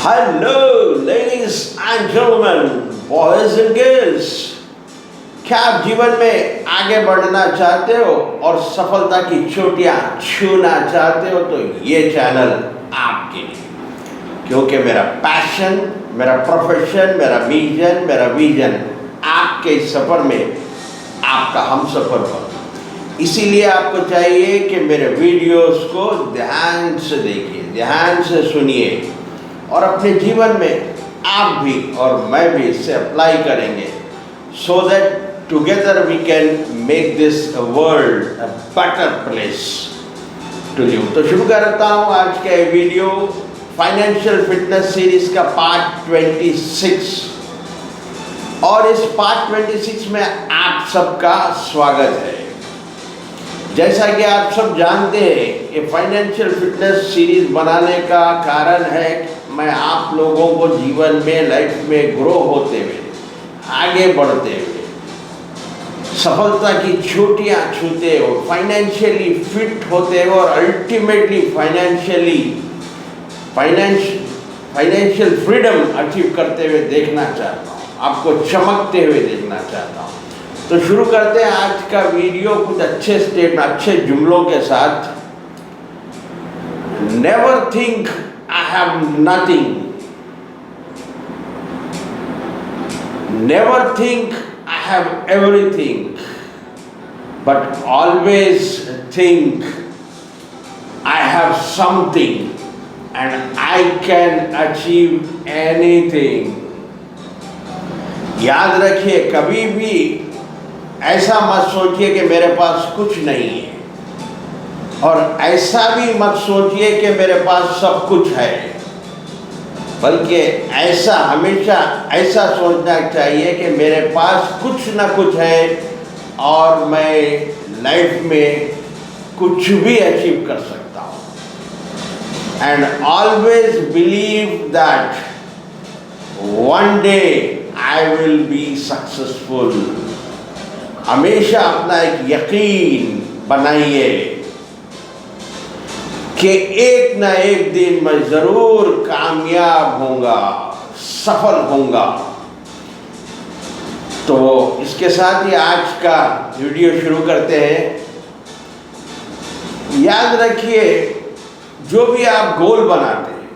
Hello, ladies and gentlemen, boys and girls. क्या आप जीवन में आगे बढ़ना चाहते हो और सफलता की चोटियां छूना चाहते हो तो ये चैनल आपके लिए, क्योंकि मेरा पैशन, मेरा प्रोफेशन, मेरा विजन आपके सफर में आपका हम सफर हो। इसीलिए आपको चाहिए कि मेरे वीडियोस को ध्यान से देखिए, ध्यान से सुनिए और अपने जीवन में आप भी और मैं भी इससे अप्लाई करेंगे, so that together we can make this world a better place to live। तो शुरू करता हूँ आज का ये वीडियो फाइनेंशियल फिटनेस सीरीज का पार्ट 26, और इस पार्ट 26 में आप सबका स्वागत है। जैसा कि आप सब जानते हैं कि फाइनेंशियल फिटनेस सीरीज बनाने का कारण है मैं आप लोगों को जीवन में, लाइफ में ग्रो होते हुए, आगे बढ़ते हुए, सफलता की चोटियां छूते हो, फाइनेंशियली फिट होते हो और अल्टीमेटली फाइनेंशियल फ्रीडम अचीव करते हुए देखना चाहता हूँ, आपको चमकते हुए देखना चाहता हूँ। तो शुरू करते हैं आज का वीडियो कुछ अच्छे स्टेप, अच्छे जुमलों के साथ। Never think I have nothing, never think I have everything, but always think I have something and I can achieve anything. याद रखिए, कभी भी ऐसा मत सोचिए कि मेरे पास कुछ नहीं है, और ऐसा भी मत सोचिए कि मेरे पास सब कुछ है, बल्कि ऐसा हमेशा ऐसा सोचना चाहिए कि मेरे पास कुछ ना कुछ है और मैं लाइफ में कुछ भी अचीव कर सकता हूँ। And always believe that one day I will be successful. हमेशा अपना एक यकीन बनाइए कि एक ना एक दिन मैं जरूर कामयाब होऊंगा, सफल होऊंगा। तो इसके साथ ही आज का वीडियो शुरू करते हैं। याद रखिए, जो भी आप गोल बनाते हैं,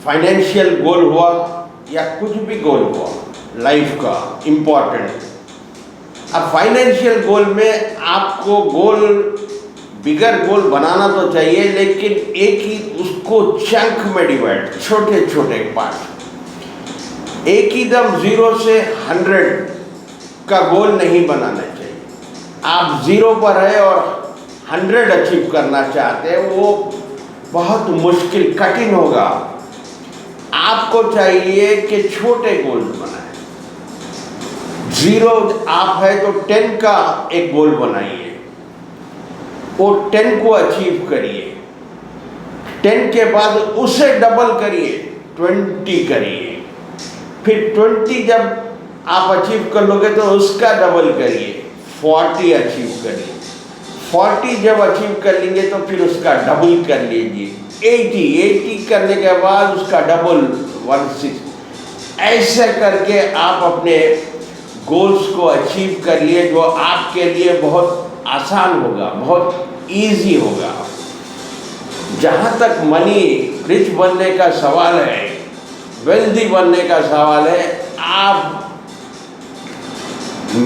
फाइनेंशियल गोल हुआ या कुछ भी गोल हुआ लाइफ का इम्पोर्टेंट, अब फाइनेंशियल गोल में आपको बिगर गोल बनाना तो चाहिए, लेकिन एक ही उसको चंक में डिवाइड, छोटे छोटे पार्ट, एक ही दम 0 से 100 का गोल नहीं बनाना चाहिए। आप 0 पर है और 100 अचीव करना चाहते हैं, वो बहुत मुश्किल, कठिन होगा। आपको चाहिए कि छोटे गोल बनाए। 0 आप है तो 10 का एक गोल बनाइए, वो 10 को अचीव करिए। 10 के बाद उसे डबल करिए, 20 करिए। फिर 20 जब आप अचीव कर लोगे तो उसका डबल करिए, 40 अचीव करिए। 40 जब अचीव कर लेंगे तो फिर उसका डबल कर लीजिए, 80 करने के बाद उसका डबल 160। ऐसे करके आप अपने गोल्स को अचीव करिए, जो आपके लिए बहुत आसान होगा, बहुत इजी होगा। जहाँ तक मनी, रिच बनने का सवाल है, वेल्दी बनने का सवाल है, आप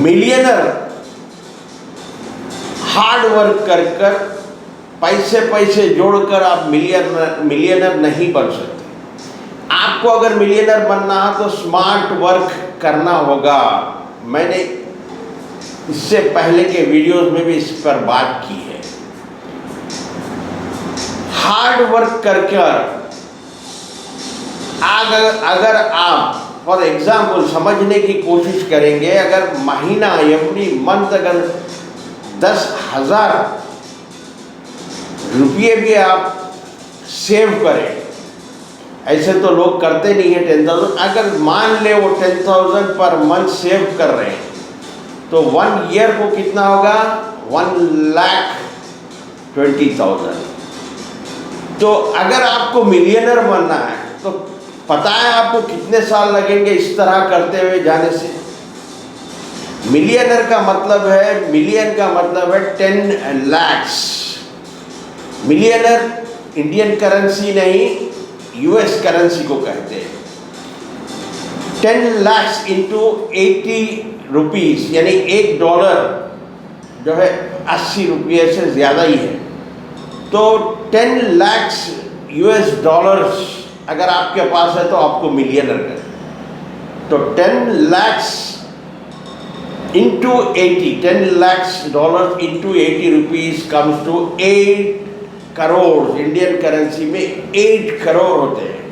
मिलियनर हार्ड वर्क कर पैसे जोड़कर आप मिलियनर नहीं बन सकते। आपको अगर मिलियनर बनना है तो स्मार्ट वर्क करना होगा। मैंने इससे पहले के वीडियोस में भी इस पर बात की है। हार्ड वर्क करके अगर आप फॉर एग्जाम्पल समझने की कोशिश करेंगे, अगर महीना एवरी मंथ अगर 10,000 रुपये भी आप सेव करें, ऐसे तो लोग करते नहीं है 10,000, अगर मान ले वो 10,000 पर मंथ सेव कर रहे हैं तो 1 ईयर को कितना होगा, 1,20,000। तो अगर आपको मिलियनर बनना है तो पता है आपको कितने साल लगेंगे इस तरह करते हुए जाने से? मिलियनर का मतलब है, मिलियन का मतलब है 10 lakhs। मिलियनर इंडियन करेंसी नहीं, यूएस करेंसी को कहते हैं। 10 lakhs इंटू 80 रुपीज़, यानी $1 जो है 80 रुपये से ज़्यादा ही है। तो 10 lakhs US डॉलर्स अगर आपके पास है तो आपको मिलियनर कहते हैं। तो 10 lakhs into 80, $10 lakhs into 80 rupees comes to 8 crore. Indian currency में 8 करोड़ होते हैं।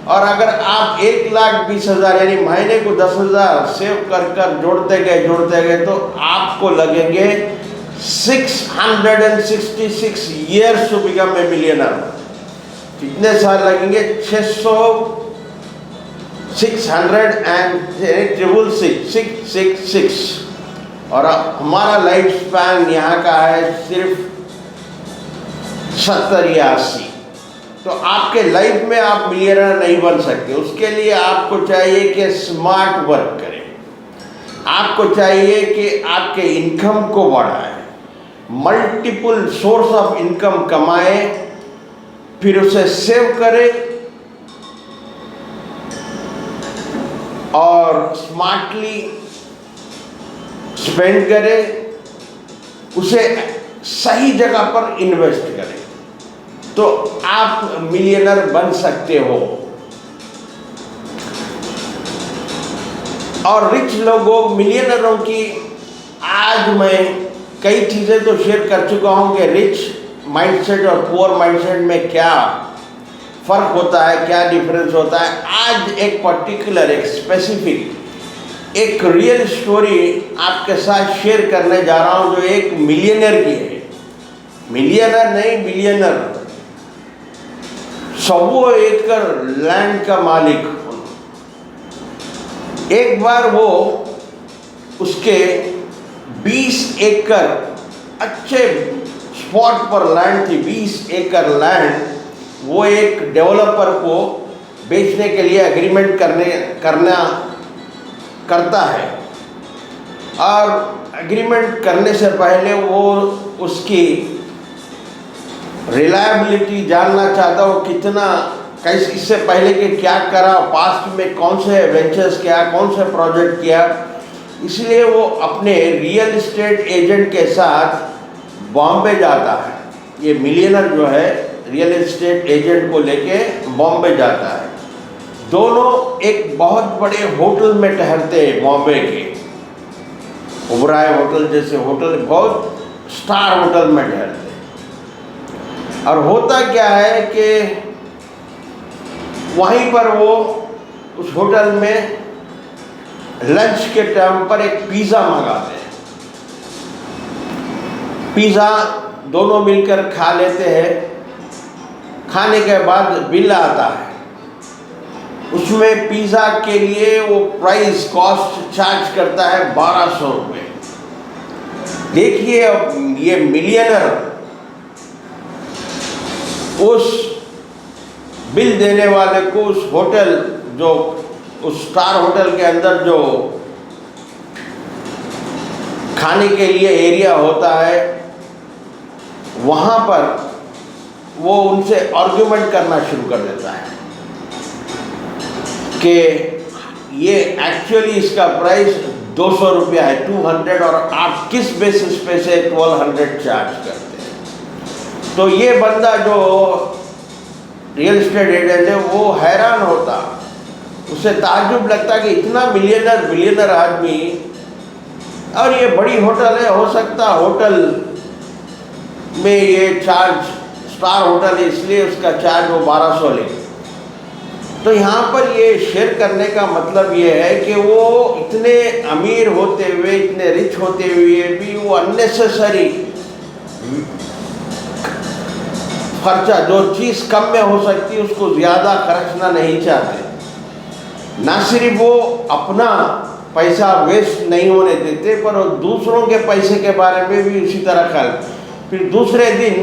और अगर आप 1,20,000 यानी महीने को 10,000 सेव कर कर जोड़ते गए तो आपको लगेंगे 666 years to become a millionaire. कितने साल लगेंगे? 666 और हमारा लाइफ स्पैन यहाँ का है सिर्फ 70 या 80। तो आपके लाइफ में आप मिलियनर नहीं बन सकते। उसके लिए आपको चाहिए कि स्मार्ट वर्क करें, आपको चाहिए कि आपके इनकम को बढ़ाएं, मल्टीपल सोर्स ऑफ इनकम कमाएं, फिर उसे सेव करें और स्मार्टली स्पेंड करें, उसे सही जगह पर इन्वेस्ट करें, तो आप मिलियनर बन सकते हो। और रिच लोगों, मिलियनरों की आज मैं कई चीज़ें तो शेयर कर चुका हूं कि रिच माइंडसेट और पुअर माइंडसेट में क्या फ़र्क होता है, क्या डिफरेंस होता है। आज एक पर्टिकुलर, एक स्पेसिफिक, एक रियल स्टोरी आपके साथ शेयर करने जा रहा हूं जो एक मिलियनर की है। मिलियनर नहीं, मिलियनर। 100 एकड़ लैंड का मालिक। एक बार वो उसके 20 एकड़ अच्छे स्पॉट पर लैंड थी, 20 एकड़ लैंड वो एक डेवलपर को बेचने के लिए एग्रीमेंट करता है। और एग्रीमेंट करने से पहले वो उसकी रिलायबिलिटी जानना चाहता हो, कितना, कैसे, इससे पहले कि क्या करा, पास्ट में कौन से वेंचर्स किया, कौन से प्रोजेक्ट किया। इसलिए वो अपने रियल एस्टेट एजेंट के साथ बॉम्बे जाता है। ये मिलियनर जो है रियल एस्टेट एजेंट को लेके बॉम्बे जाता है। दोनों एक बहुत बड़े होटल में ठहरते हैं, बॉम्बे के ओबराय होटल जैसे होटल, बहुत स्टार होटल में ठहरते हैं। और होता क्या है कि वहीं पर वो उस होटल में लंच के टाइम पर एक पिज़्ज़ा मंगाते हैं। पिज़्ज़ा दोनों मिलकर खा लेते हैं। खाने के बाद बिल आता है, उसमें पिज़्ज़ा के लिए वो प्राइस कॉस्ट चार्ज करता है 1200 रुपये। देखिए अब ये मिलियनर उस बिल देने वाले को, उस होटल, जो उस स्टार होटल के अंदर जो खाने के लिए एरिया होता है, वहाँ पर वो उनसे आर्ग्यूमेंट करना शुरू कर देता है कि ये एक्चुअली इसका प्राइस 200 रुपया है, 200, और आप किस बेसिस पे से 1200 चार्ज करते हैं। तो ये बंदा जो रियल एस्टेट एजेंट है वो हैरान होता, उसे ताज्जुब लगता कि इतना बिलियनर आदमी, और ये बड़ी होटल है, हो सकता होटल में ये चार्ज, स्टार होटल है इसलिए उसका चार्ज वो 1200 ले। तो यहाँ पर ये शेयर करने का मतलब ये है कि वो इतने अमीर होते हुए, इतने रिच होते हुए भी वो अननेसेसरी खर्चा, जो चीज़ कम में हो सकती है उसको ज़्यादा खर्चना नहीं चाहते। ना सिर्फ वो अपना पैसा वेस्ट नहीं होने देते, पर वो दूसरों के पैसे के बारे में भी उसी तरह ख्याल। फिर दूसरे दिन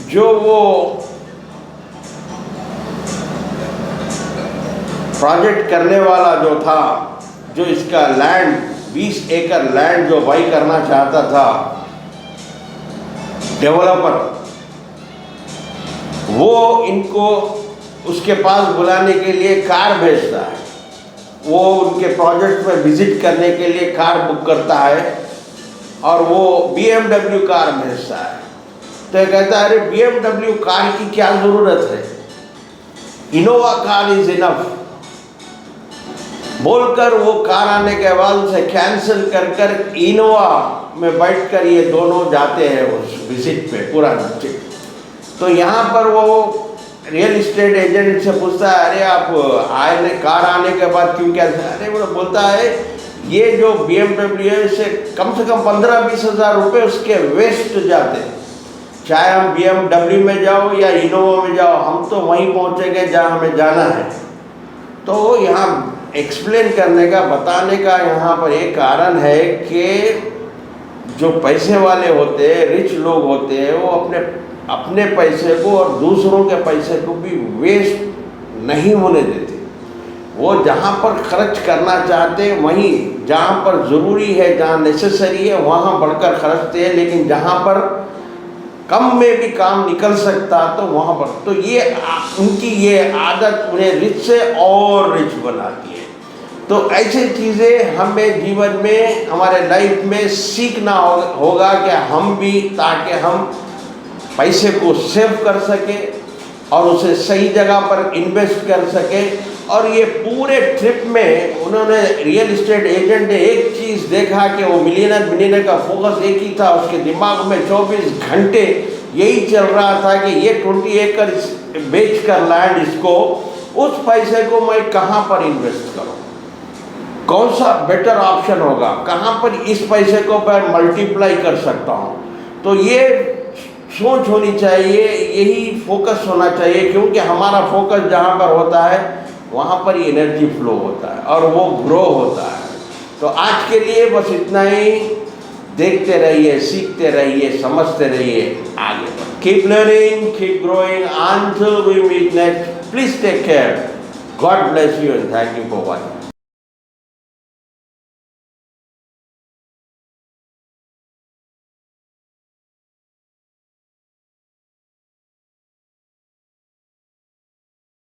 जो वो प्रोजेक्ट करने वाला जो था, जो इसका लैंड 20 एकड़ लैंड जो बाई करना चाहता था डेवलपर, वो इनको उसके पास बुलाने के लिए कार भेजता है। वो उनके प्रोजेक्ट में विजिट करने के लिए कार बुक करता है और वो BMW कार भेजता है। तो ये कहता है, अरे BMW कार की क्या ज़रूरत है, इनोवा कार इज इनफ बोलकर वो कार आने के बाद उसे कैंसिल कर कर इनोवा में बैठकर ये दोनों जाते हैं उस विजिट पे पूरा। तो यहाँ पर वो रियल इस्टेट एजेंट से पूछता है, अरे आप आए कार आने के बाद क्यों क्या? अरे वो बोलता है, ये जो BMW है इससे कम 15-20 हज़ार रुपये उसके वेस्ट जाते हैं। चाहे हम BMW में जाओ या इनोवा में जाओ, हम तो वहीं पहुँचेंगे जहाँ हमें जाना है। तो यहाँ एक्सप्लेन करने का, बताने का यहाँ पर एक कारण है कि जो पैसे वाले होते हैं, रिच लोग होते हैं, वो अपने पैसे को और दूसरों के पैसे को भी वेस्ट नहीं होने देते। वो जहाँ पर खर्च करना चाहते हैं वहीं, जहाँ पर ज़रूरी है, जहाँ नेसेसरी है, वहाँ बढ़कर खर्चते हैं, लेकिन जहाँ पर कम में भी काम निकल सकता तो वहाँ पर, तो ये उनकी ये आदत उन्हें रिच से और रिच बनाती है। तो ऐसी चीज़ें हमें जीवन में, हमारे लाइफ में सीखना होगा कि हम भी, ताकि हम पैसे को सेव कर सकें और उसे सही जगह पर इन्वेस्ट कर सकें। और ये पूरे ट्रिप में उन्होंने, रियल इस्टेट एजेंट ने एक चीज़ देखा कि वो मिलियनर का फोकस एक ही था, उसके दिमाग में 24 घंटे यही चल रहा था कि ये 20 एकड़ बेच कर लैंड, इसको, उस पैसे को मैं कहाँ पर इन्वेस्ट करूँ, कौन सा बेटर ऑप्शन होगा, कहाँ पर इस पैसे को मैं मल्टीप्लाई कर सकता हूँ। तो ये सोच होनी चाहिए, यही फोकस होना चाहिए, क्योंकि हमारा फोकस जहाँ पर होता है वहाँ पर ही एनर्जी फ्लो होता है और वो ग्रो होता है। तो आज के लिए बस इतना ही। देखते रहिए, सीखते रहिए, समझते रहिए, आगे बढ़। Keep learning, keep growing until we meet next. Please take care. God bless you and thank you for watching.